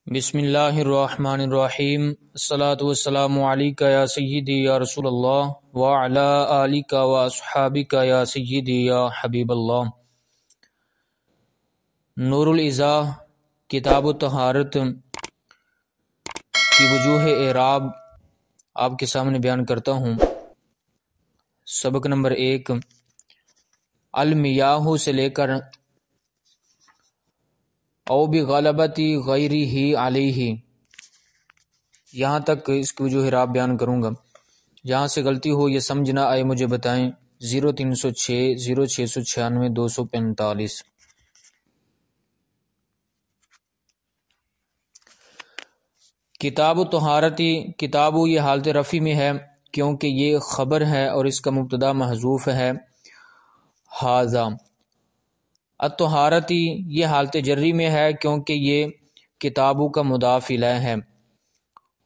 بسم اللہ الرحمن الرحیم الصلاۃ والسلام علیک یا سیدی یا رسول اللہ وعلی آلک و اصحابک یا سیدی یا حبیب اللہ۔ نور الازاء کتاب الطہارت کی وجوہ اعراب آپ کے سامنے بیان کرتا ہوں۔ سبق نمبر 1 المیاہ سے لے کر او بغلبتی غیرہ علیہ یہاں تک اس کی وجوہ اعراب بیان کروں گا۔ جہاں سے غلطی ہو یہ سمجھ نہ آئے مجھے بتائیں۔ 0306 0696 245۔ کتاب الطہارتی کتاب یہ حالت رفع میں ہے کیونکہ یہ خبر ہے اور اس کا مبتدا محذوف ہے ھذا۔ الطہارتی یہ حالت جری میں ہے کیونکہ یہ کتابو کا مضاف الیہ ہے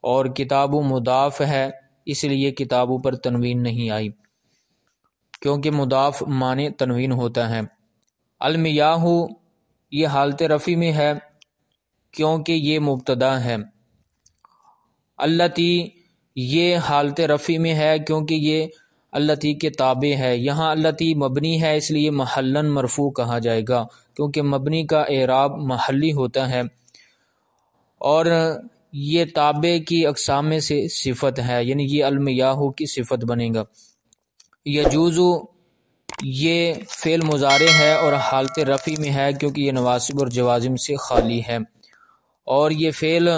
اور کتابو مضاف ہے، اس لیے کتابو پر تنوین نہیں آئی کیونکہ مضاف معنی تنوین ہوتا ہے۔ المیاہ یہ حالت رفع میں ہے کیونکہ یہ مبتدا ہے۔ التی یہ حالت رفع میں ہے کیونکہ یہ التی کے تابع ہے۔ یہاں التی مبنی ہے اس لیے محلن مرفوع کہا جائے گا کیونکہ مبنی کا اعراب محلی ہوتا ہے، اور یہ تابع کی اقسام میں سے صفت ہے، یعنی یہ المیاہ کی صفت بنے گا۔ یجوز یہ فعل مضارع ہے اور حالت رفع میں ہے کیونکہ یہ نواصب اور جوازم سے خالی ہے، اور یہ فعل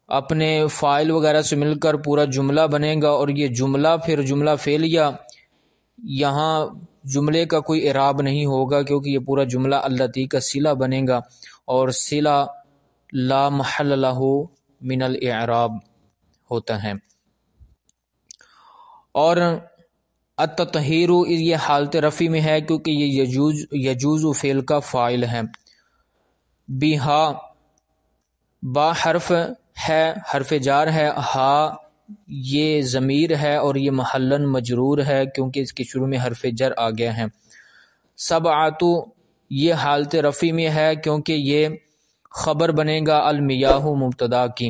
اپنے فاعل وغیرہ سے مل کر پورا جملہ بنے گا، اور یہ جملہ پھر جملہ فعلیہ، یہاں جملے کا کوئی اعراب نہیں ہوگا کیونکہ یہ پورا جملہ التی کا صلہ بنے گا، اور صلہ لا محل لہ من الاعراب ہوتا ہے۔ اور التطہیر یہ حالت رفع میں ہے کیونکہ یہ یجوز فعل کا فاعل ہے۔ بہا با حرف ہے، حرف جار ہے، ہا یہ ضمیر ہے اور یہ محلن مجرور ہے کیونکہ اس کے شروع میں حرف جر آ گیا ہے۔ سبعۃ یہ حالت رفع میں ہے کیونکہ یہ خبر بنے گا المیاہ مبتدا کی،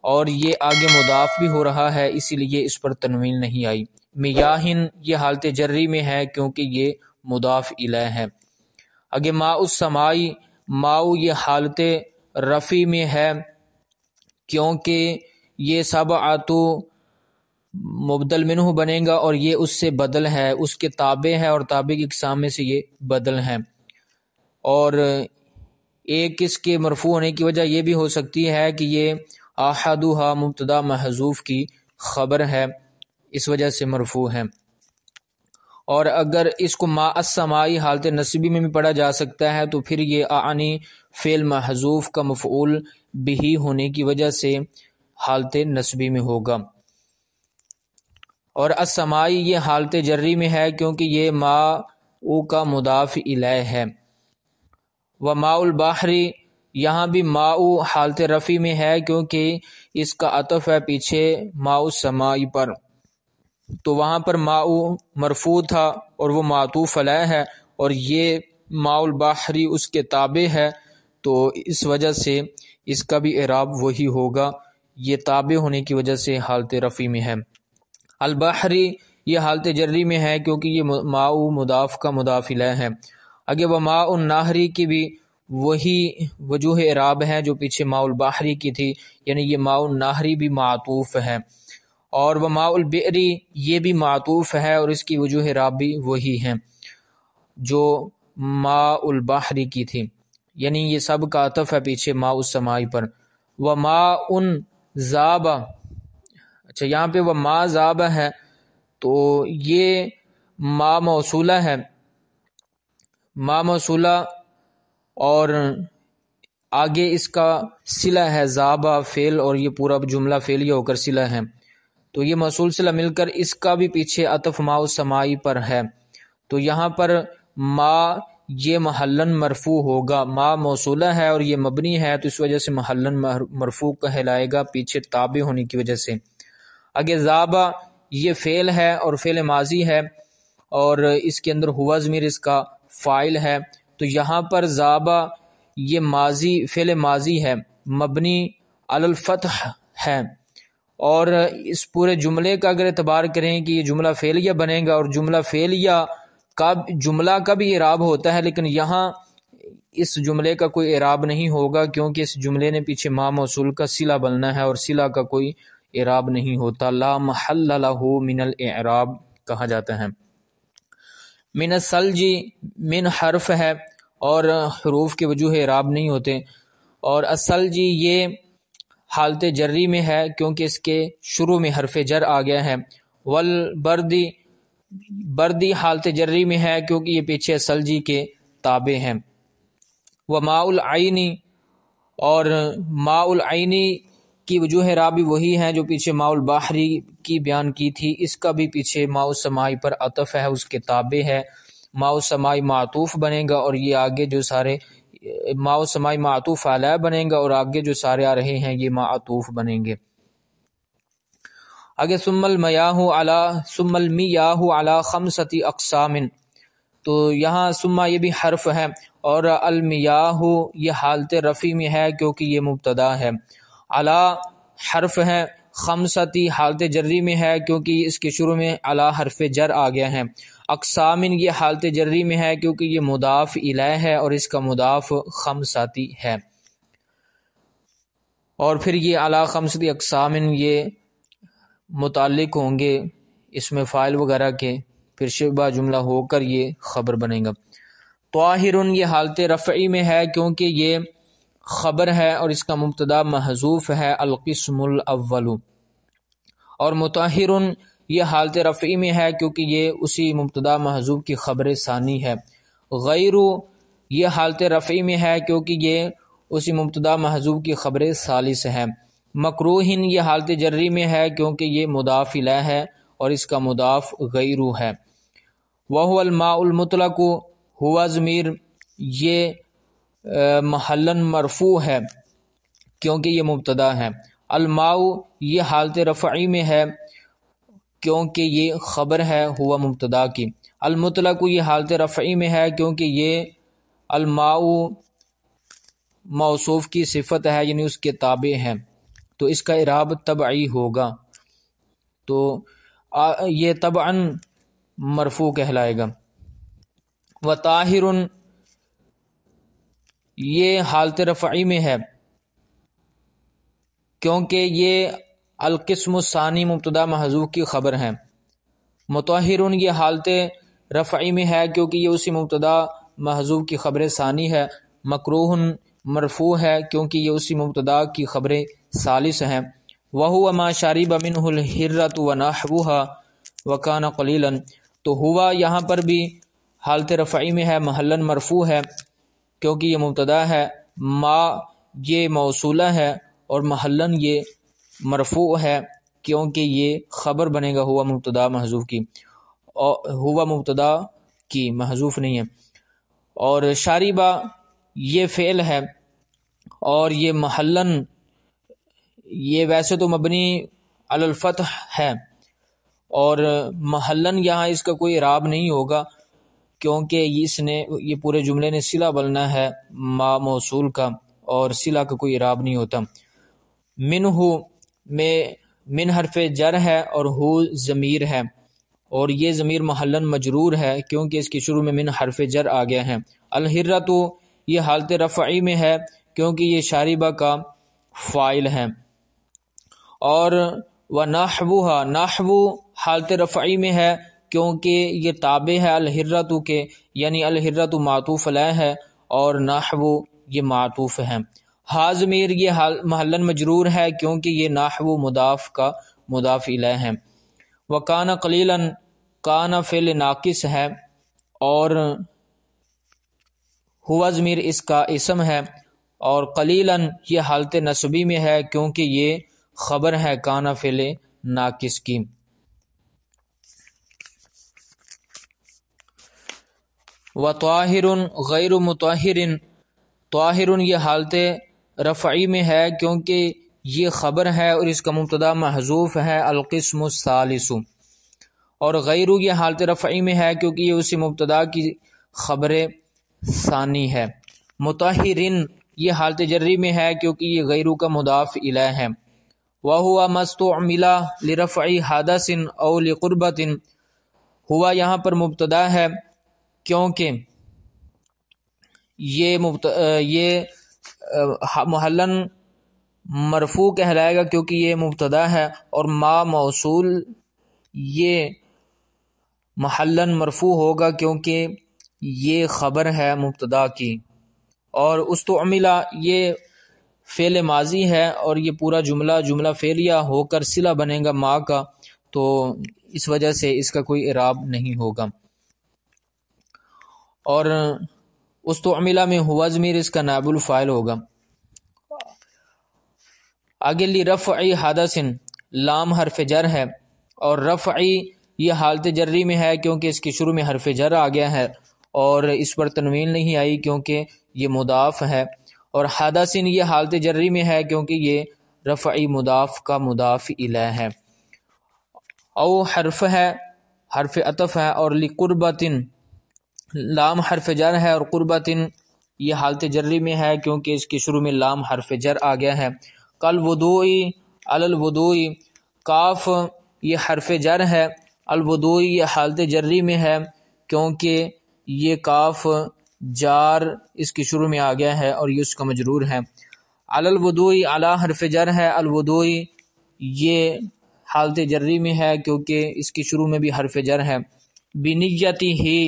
اور یہ آگے مضاف بھی ہو رہا ہے اسی لیے اس پر تنوین نہیں آئی۔ میاہن یہ حالت جری میں ہے کیونکہ یہ مضاف الیہ ہے۔ آگے ماء السمائی ماء یہ حالت رفع میں ہے کیونکہ یہ سبعۃ مبدل منہ بنے گا اور یہ اس سے بدل ہے، اس کے تابع ہے اور تابع کی اقسام میں سے یہ بدل ہے، اور ایک اس کے مرفوع ہونے کی وجہ یہ بھی ہو سکتی ہے کہ یہ احدھا مبتدا محذوف کی خبر ہے، اس وجہ سے مرفوع ہے۔ اور اگر اس کو ماء السمائی حالت نصبی میں بھی پڑھا جا سکتا ہے تو پھر یہ اعنی فعل محذوف کا مفعول بہ ہونے کی وجہ سے حالت نصبی میں ہوگا۔ اور السمائی یہ حالت جری میں ہے کیونکہ یہ ماء کا مضاف الیہ ہے۔ وماء البحر یہاں بھی ماء حالت رفع میں ہے کیونکہ اس کا عطف ہے پیچھے ماء السمائی پر، تو وہاں پر ماء مرفوع تھا اور وہ معطوف علیہ ہے، اور یہ ماء البحر اس کے تابع ہے، تو اس وجہ سے اس کا بھی اعراب وہی ہوگا، یہ تابع ہونے کی وجہ سے حالت رفع میں ہے۔ البحر یہ حالت جری میں ہے کیونکہ یہ ماء مضاف کا مضاف الیہ ہے۔ آگے وماء النہر کی بھی وہی وجوہ اعراب ہے جو پیچھے ماء البحر کی تھی، یعنی یہ ماء النہر بھی معطوف ہے، اور وماء البئر یہ بھی معطوف ہے اور اس کی وجوہ اعراب بھی وہی ہیں جو ماء البحر کی تھی، یعنی یہ سب کا عطف ہے پیچھے ماء السمائی پر۔ وماء ذاب، اچھا یہاں پہ وماء ذاب ہے تو یہ ماء موصولہ ہے، ماء موصولہ، اور آگے اس کا صلہ ہے ذابہ فعل، اور یہ پورا جملہ فعلیہ ہو کر صلہ ہے، تو یہ موصول صلہ مل کر اس کا بھی پیچھے عطف ماء السمائی پر ہے، تو یہاں پر ماء یہ محلن مرفوع ہوگا، ماء موصولہ ہے اور یہ مبنی ہے تو اس وجہ سے محلن مرفوع کہلائے گا پیچھے تابع ہونے کی وجہ سے۔ آگے ذابہ یہ فعل ہے اور فعل ماضی ہے، اور اس کے اندر ہوا ضمیر اس کا فاعل ہے، تو یہاں پر ذابہ یہ ماضی فعل ماضی ہے، مبنی علی الفتح ہے، اور اس پورے جملے کا اگر اعتبار کریں کہ یہ جملہ فعلیہ بنے گا، اور جملہ فعلیہ کا جملہ کا بھی اعراب ہوتا ہے، لیکن یہاں اس جملے کا کوئی اعراب نہیں ہوگا کیونکہ اس جملے نے پیچھے ما موصول کا صلہ بننا ہے، اور صلہ کا کوئی اعراب نہیں ہوتا، لا محل لہ من الاعراب کہا جاتا ہے۔ من الثلج، من حرف ہے اور حروف کے وجوہ اعراب نہیں ہوتے، اور الثلج یہ حالت جری میں ہے کیونکہ اس کے شروع میں حرف جر آ گیا ہے، والبردی، بردی حالت جری میں ہے کیونکہ یہ پیچھے ثلجی کے تابع ہیں۔ وماء العین، اور ماء العین کی وجوہ اعراب بھی وہی ہیں جو پیچھے ماء البحری کی بیان کی تھی، اس کا بھی پیچھے ماء السماء پر عطف ہے، اس کے تابع ہے، ماء السماء معطوف بنے گا، اور یہ آگے جو سارے ماء السماء معطوف علیہ بنے گا، اور آگے جو سارے آ رہے ہیں یہ معطوف بنیں گے۔ آگے ثم المیاہ علی خمسۃ اقسام، تو یہاں ثم یہ بھی حرف ہے، اور المیاہ یہ حالت رفع میں ہے کیونکہ یہ مبتدا ہے، علی حرف ہے، خمستی حالت جری میں ہے کیونکہ اس کے شروع میں علی حرف جر آ گیا ہے، اقسام یہ حالت جری میں ہے کیونکہ یہ مضاف الیہ ہے اور اس کا مضاف خمساتی ہے، اور پھر یہ علی خمستی اقسام یہ متعلق ہوں گے اس میں فاعل وغیرہ کے، پھر شبہ جملہ ہو کر یہ خبر بنے گا۔ طاہر یہ حالت رفعی میں ہے کیونکہ یہ خبر ہے اور اس کا مبتدا محذوف ہے، القسم الاول، اور مطہر یہ حالت رفعی میں ہے کیونکہ یہ اسی مبتدا محذوف کی خبر ثانی ہے۔ غیر یہ حالت رفعی میں ہے کیونکہ یہ اسی مبتدا محذوف کی خبر ثالث ہے۔ مکروہ یہ حالت جری میں ہے کیونکہ یہ مضاف الیہ ہے اور اس کا مضاف غیر ہے۔ وہو الماء المطلق، ہوا ضمیر یہ محلاً مرفوع ہے کیونکہ یہ مبتدا ہے۔ الماء یہ حالت رفعی میں ہے کیونکہ یہ خبر ہے ہوا مبتدا کی۔ المطلق یہ حالت رفعی میں ہے کیونکہ یہ الماء موصوف کی صفت ہے یعنی اس کے تابع ہے، تو اس کا اعراب تبعی ہوگا، تو یہ طبعاً مرفوع کہلائے گا۔ وطاہر یہ حالت رفعی میں ہے کیونکہ یہ القسم الثانی مبتدا محذوف کی خبر ہے۔ مطہر یہ حالت رفعی میں ہے کیونکہ یہ اسی مبتدا محذوف کی خبر ثانی ہے۔ مکروہ مرفوع ہے کیونکہ یہ اسی مبتدا کی خبر ثالث ہے۔ وہو ما شرب منہ الحرۃ ونحوها وکان قلیلا، تو ہوا یہاں پر بھی حالت رفعی میں ہے، محلاً مرفوع ہے کیونکہ یہ مبتدا ہے، ما یہ موصولہ ہے اور محلاً یہ مرفوع ہے کیونکہ یہ خبر بنے گا ہوا مبتدا محذوف کی، ہوا مبتدا کی محذوف نہیں ہے۔ اور شاربہ یہ فعل ہے اور یہ محلاً یہ ویسے تو مبنی علی الفتح ہے اور محلاً یہاں اس کا کوئی اعراب نہیں ہوگا کیونکہ اس نے یہ پورے جملے نے صلہ بننا ہے ما موصول کا، اور صلہ کا کوئی اعراب نہیں ہوتا۔ منہ میں من حرف جر ہے اور ہو ضمیر ہے، اور یہ ضمیر محلاً مجرور ہے کیونکہ اس کے شروع میں من حرف جر آ گیا ہے۔ الحرۃ یہ حالت رفعی میں ہے کیونکہ یہ شاربہ کا فاعل ہے، اور ونحوها نحو حالت رفعی میں ہے کیونکہ یہ تابع ہے الحرۃ کے، یعنی الحرۃ معطوف علیہ ہے اور نحو یہ معطوف ہے۔ ہا ضمیر یہ محلاً مجرور ہے کیونکہ یہ نحو مضاف کا مضاف الیہ ہے۔ وکان قلیلا کان فعل ناقص ہے اور ہوا ضمیر اس کا اسم ہے، اور قلیلا یہ حالت نصبی میں ہے کیونکہ یہ خبر ہے کان فعل ناقص کی۔ وطاہر غیر مطہر، طاہر یہ حالت رفعی میں ہے کیونکہ یہ خبر ہے اور اس کا مبتدا محذوف ہے القسم الثالث، اور غیر یہ حالت رفعی میں ہے کیونکہ یہ اسی مبتدا کی خبر ثانی ہے۔ مطہرن یہ حالت جری میں ہے کیونکہ یہ غیرو کا مضاف الیہ ہے۔ وَهُوَ مَا اسْتُعْمِلَ لِرَفْعِ حَدَثٍ أَوْ لِقُرْبَةٍ، ہوا یہاں پر مبتدا ہے کیونکہ یہ محلن مرفوع کہلائے گا کیونکہ یہ مبتدا ہے، اور ما موصول یہ محلن مرفوع ہوگا کیونکہ یہ خبر ہے مبتدا کی، اور استعملہ یہ فعل ماضی ہے اور یہ پورا جملہ فعلیہ ہو کر صلہ بنے گا ما کا، تو اس وجہ سے اس کا کوئی اعراب نہیں ہوگا۔ اور استعملہ میں ہوا ضمیر اس کا نائب الفاعل ہوگا۔ آگے لرفع حدث، لام حرف جر ہے، اور رفعی یہ حالت جری میں ہے کیونکہ اس کے شروع میں حرف جر آ گیا ہے اور اس پر تنوین نہیں آئی کیونکہ یہ مضاف ہے، اور حدث یہ حالت جری میں ہے کیونکہ یہ رفعی مضاف کا مضاف الیہ ہے۔ او حرف ہے، حرف عطف ہے، اور لقربۃ لام حرف جر ہے، اور قربۃ یہ حالت جری میں ہے کیونکہ اس کے شروع میں لام حرف جر آ گیا ہے۔ کل وضوئی علی الوضوئی، کاف یہ حرف جر ہے، الوضوئی یہ حالت جری میں ہے کیونکہ یہ کاف جار اس کے شروع میں آ گیا ہے اور یہ اس کا مجرور ہے۔ علی الوضوئی، علی حرف جر ہے، الوضوئی یہ حالت جری میں ہے کیونکہ اس کے شروع میں بھی حرف جر ہے۔ بنیتی ہی،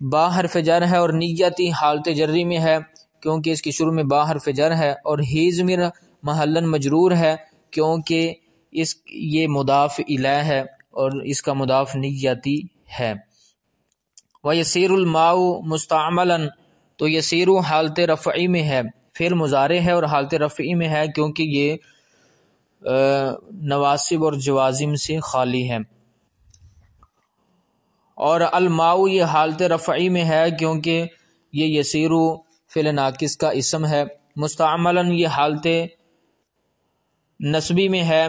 با حرف جر ہے، اور نیتی حالت جری میں ہے کیونکہ اس کے شروع میں با حرف جر ہے، اور ہی ضمیر محلن مجرور ہے کیونکہ یہ مضاف الیہ ہے اور اس کا مضاف نیتی ہے۔ وَيَسِيرُ الْمَاءُ مُسْتَعْمَلًا، تو یسیر حالت رفعی میں ہے، فعل مضارع ہے اور حالت رفعی میں ہے کیونکہ یہ نواصب اور جوازم سے خالی ہے۔ اور الماء یہ حالت رفعی میں ہے کیونکہ یہ یسیر فعل ناقص کا اسم ہے۔ مستعملاً یہ حالت نصبی میں ہے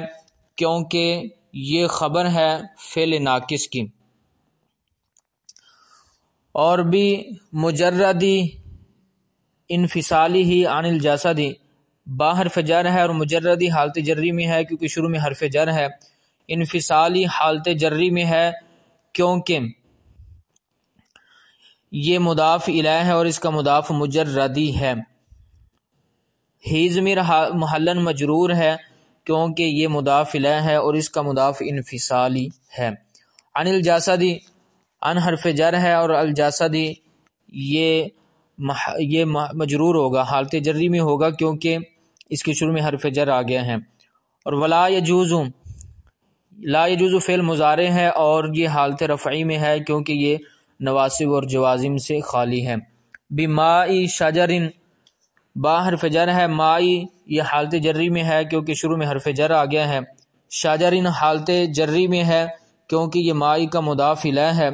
کیونکہ یہ خبر ہے فعل ناقص کی۔ اور بھی مجردی انفصالی ہی عن الجسدی، با حرف جر ہے اور مجردی حالت جری میں ہے کیونکہ شروع میں حرف جر ہے۔ انفصالی حالت جری میں ہے کیونکہ یہ مضاف الیہ ہے اور اس کا مضاف مجردی ہے۔ ہی ضمیر محلن مجرور ہے کیونکہ یہ مضاف الیہ ہے اور اس کا مضاف انفصالی ہے۔ عن الجسدی، عن حرف جر ہے اور الجسدی یہ مجرور ہوگا، حالت جری میں ہوگا کیونکہ اس کے شروع میں حرف جر آ گیا ہے۔ اور ولا یجوز، لا یجوز فعل مضارع ہے اور یہ حالت رفعی میں ہے کیونکہ یہ نواصب اور جوازم سے خالی ہے۔ بمائی شجر، با حرف جر ہے، مائی یہ حالت جری میں ہے کیونکہ شروع میں حرف جر آ گیا ہے۔ شجر حالت جری میں ہے کیونکہ یہ مائی کا مضاف الیہ ہے،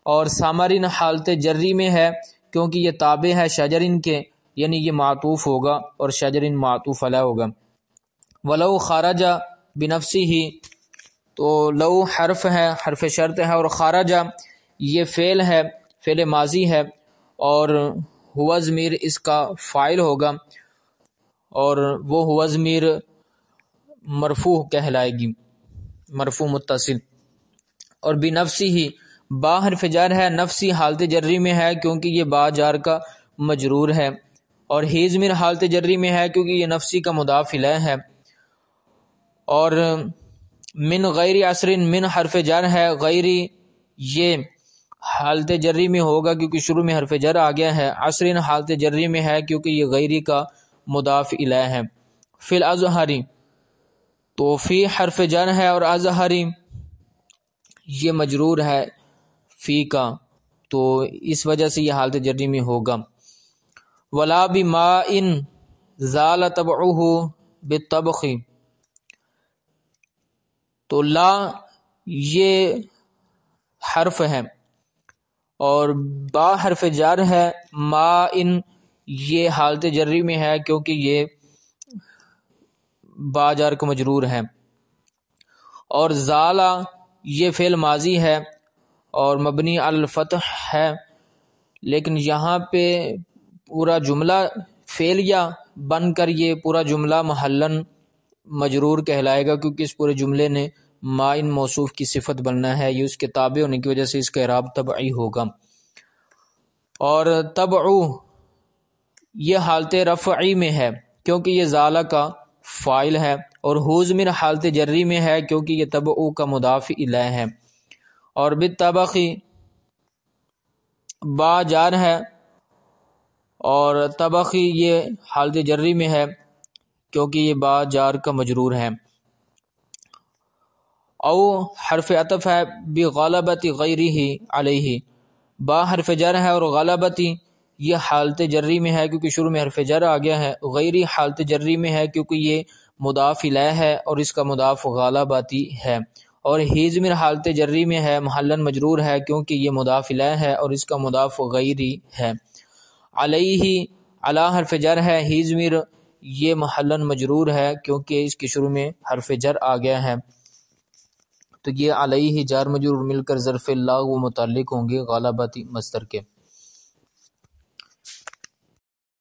اور ثمرن حالت جری میں ہے کیونکہ یہ تابع ہے شجرن کے، یعنی یہ معطوف ہوگا اور شجرن معطوف علیہ ہوگا۔ ولو خرج بنفسہ، تو لو حرف ہے، حرف شرط ہے، اور خرج یہ فعل ہے، فعل ماضی ہے، اور ہوا ضمیر اس کا فاعل ہوگا اور وہ ہوا ضمیر مرفوع کہلائے گی، مرفوع متصل۔ اور بنفسی ہی، با حرف جر ہے، نفسی حالت جری میں ہے کیونکہ یہ با جار کا مجرور ہے، اور ہی ضمیر حالت جری میں ہے کیونکہ یہ نفسی کا مضاف الیہ ہے۔ اور من غیر عصر، من حرف جر ہے، غیری یہ حالت جری میں ہوگا کیونکہ شروع میں حرف جر آ گیا ہے۔ عصر حالت جری میں ہے کیونکہ یہ غیری کا مضاف الیہ ہے۔ فی الازہری، تو فی حرف جر ہے اور ازہری یہ مجرور ہے فی کا، تو اس وجہ سے یہ حالت جری میں ہوگا۔ ولا بماء زال طبعہ بالطبخ، تو لا یہ حرف ہے اور با حرف جر ہے، ما یہ حالت جری میں ہے کیونکہ یہ با جار کا مجرور ہے، اور زالا یہ فعل ماضی ہے اور مبنی علی الفتح ہے، لیکن یہاں پہ پورا جملہ فعلیہ بن کر یہ پورا جملہ محلن مجرور کہلائے گا، کیونکہ اس پورے جملے نے ما ان موصوف کی صفت بننا ہے، یہ اس کے تابع ہونے کی وجہ سے اس کا اعراب تبعی ہوگا۔ اور تبعو یہ حالت رفعی میں ہے کیونکہ یہ زالہ کا فاعل ہے، اور حوزمر حالت جری میں ہے کیونکہ یہ تبعو کا مضاف الیہ ہے، اور بالطبقی با جار ہے، اور طبقی یہ حالت جری میں ہے کیونکہ یہ با جار کا مجرور ہے۔ او حرف عطف ہے بغلبت غیرہ علیہ، با حرف جر ہے اور غلبتی یہ حالت جری میں ہے کیونکہ شروع میں حرف جر آ گیا ہے، غیری حالت جری میں ہے کیونکہ یہ مضاف الیہ ہے اور اس کا مضاف غلبتی ہے، اور ہیزمر حالت جری میں ہے محلن مجرور ہے کیونکہ یہ مضاف الیہ ہے اور اس کا مضاف غیری ہے۔ علیہ علی حرف جر ہے، ہیزمر یہ محلن مجرور ہے کیونکہ اس کے شروع میں حرف جر آ گیا ہے، تو یہ علیہ جار مجرور مل کر ظرف اللہ و متعلق ہوں گے غلبتی مصدر کے۔